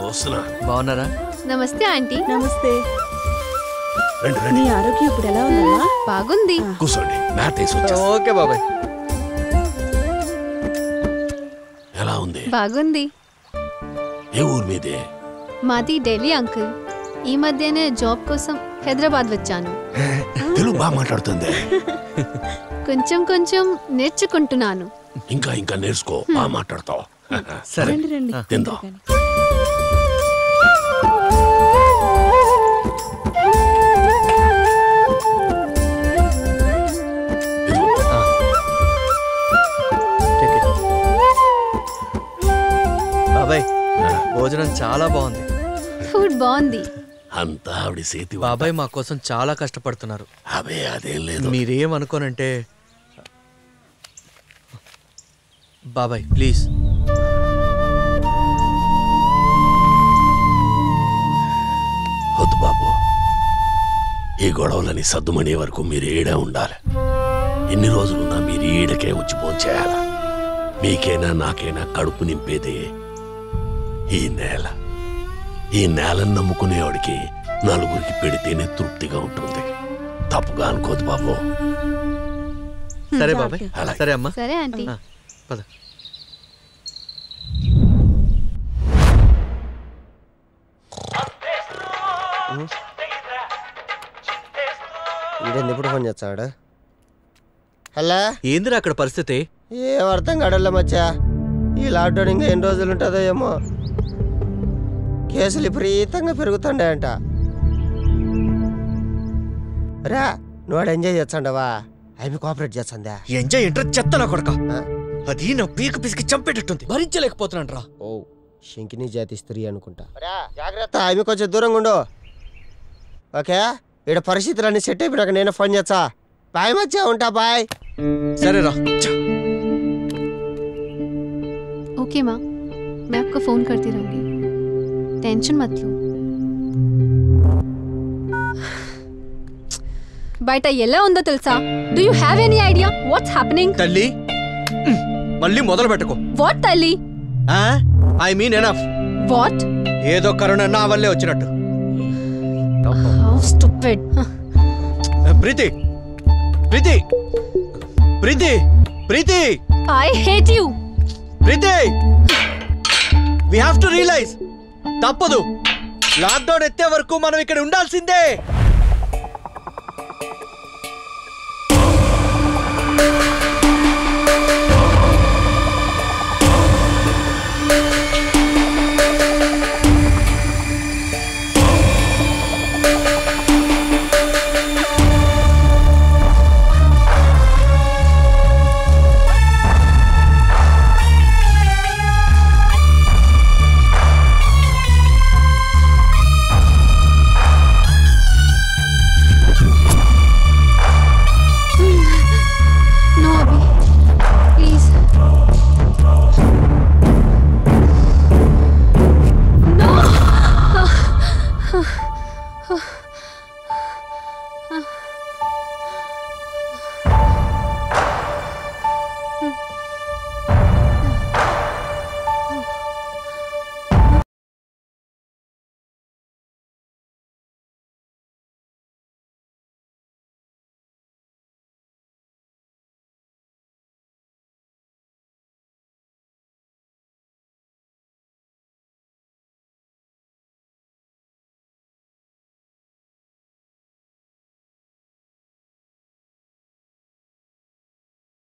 వస్తున్నా. బాగున్నారా? నమస్తే ఆంటీ. నమస్తే. రండి రండి. నీ ఆరోగ్యం ఇప్పుడు ఎలా ఉందమ్మా? బాగుంది. కూర్చోండి. మ్యాట్ వేసి వచ్చేస్తా. ఓకే బాబాయ్. ఎలా ఉంది? బాగుంది. ఏ ఊరు మీదే? మాది ఢిల్లీ అంకుల్. ఈ మధ్యనే జాబ్ కోసం హైదరాబాద్ వచ్చాను. తెలుగు బాగా మాట్లాడుతుంది. కొంచెం కొంచెం నేర్చుకుంటున్నాను. ఇంకా ఇంకా నేర్చుకో. బాగా మాట్లాడతావు. సరే రండి రండి. తిందాం. బాబాయ్ భోజనం చాలా బాగుంది. ఫుడ్ బాగుంది. అంతా ఆవిడ చేతి వంట. బాబాయ్ మా కోసం చాలా కష్టపడుతున్నారు. అవే అదేం లేదు. మీరేమనుకోనంటే బాబాయ్ ప్లీజ్. వద్దు బాబు. ఈ గొడవలని సద్దుమనే వరకు మీరు ఈడే ఉండాలి. ఎన్ని రోజులున్నా మీరు ఈడకే వచ్చి భోంచేయాల. మీకైనా నాకైనా కడుపు నింపేది ఈ నేల. ఈ నేలను నమ్ముకునేవాడికి నలుగురికి పెడితేనే తృప్తిగా ఉంటుంది. తప్పుగా అనుకోదు బాబు. సరే బాబాయ్. సరే అమ్మా. సరే ఆంటీ. పద. ఎప్పుడు ఫోన్ చేస్తాడు? హలో, ఏందిరా అక్కడ పరిస్థితి? ఏం అర్థం కాడల్లా మచ్చా. ఈ లాక్డౌన్ ఇంకా ఎన్ని రోజులు ఉంటుందో ఏమో. కేసులు విపరీతంగా పెరుగుతుంటాయంట. రా, నువ్వు ఎంజాయ్ చేస్తాండవా? అవి కోఆపరేట్ చేస్తుందా? ఎంజాయ్ ఇంట్రెస్ట్ చెత్తనా కొడక. అది నా పీక పిసికి చంపేటట్టుంది. భరించలేకపోతున్నాను రా. ఓ, శంకిని జాతి స్త్రీ అనుకుంటా. జాగ్రత్త, అవి కొంచెం దూరంగా ఉండు. ఓకే, ఇక్కడ పరిస్థితులన్నీ సెట్ అయిపోయినాక నేను ఫోన్ చేస్తా. బాయ్ మచ్చా, ఉంటా. బాయ్. సరే రా. ओके माँ, मैं आपको फोन करती रहूंगी. टेंशन मत लो. బయట ఎలా ఉందో తెలుసా? Do you have any idea what's happening? తల్లి మళ్ళీ మొదలు పెట్టుకో. వాట్ తల్లి? I mean enough. వాట్? ఏదో కరోనా నా వల్లే వచ్చినట్టు. How stupid. Preethi Preethi Preethi Preethi I hate you. Preethi we have to realise. తప్పదు. లాక్డౌన్ ఎత్తే వరకు మనం ఇక్కడ ఉండాల్సిందే.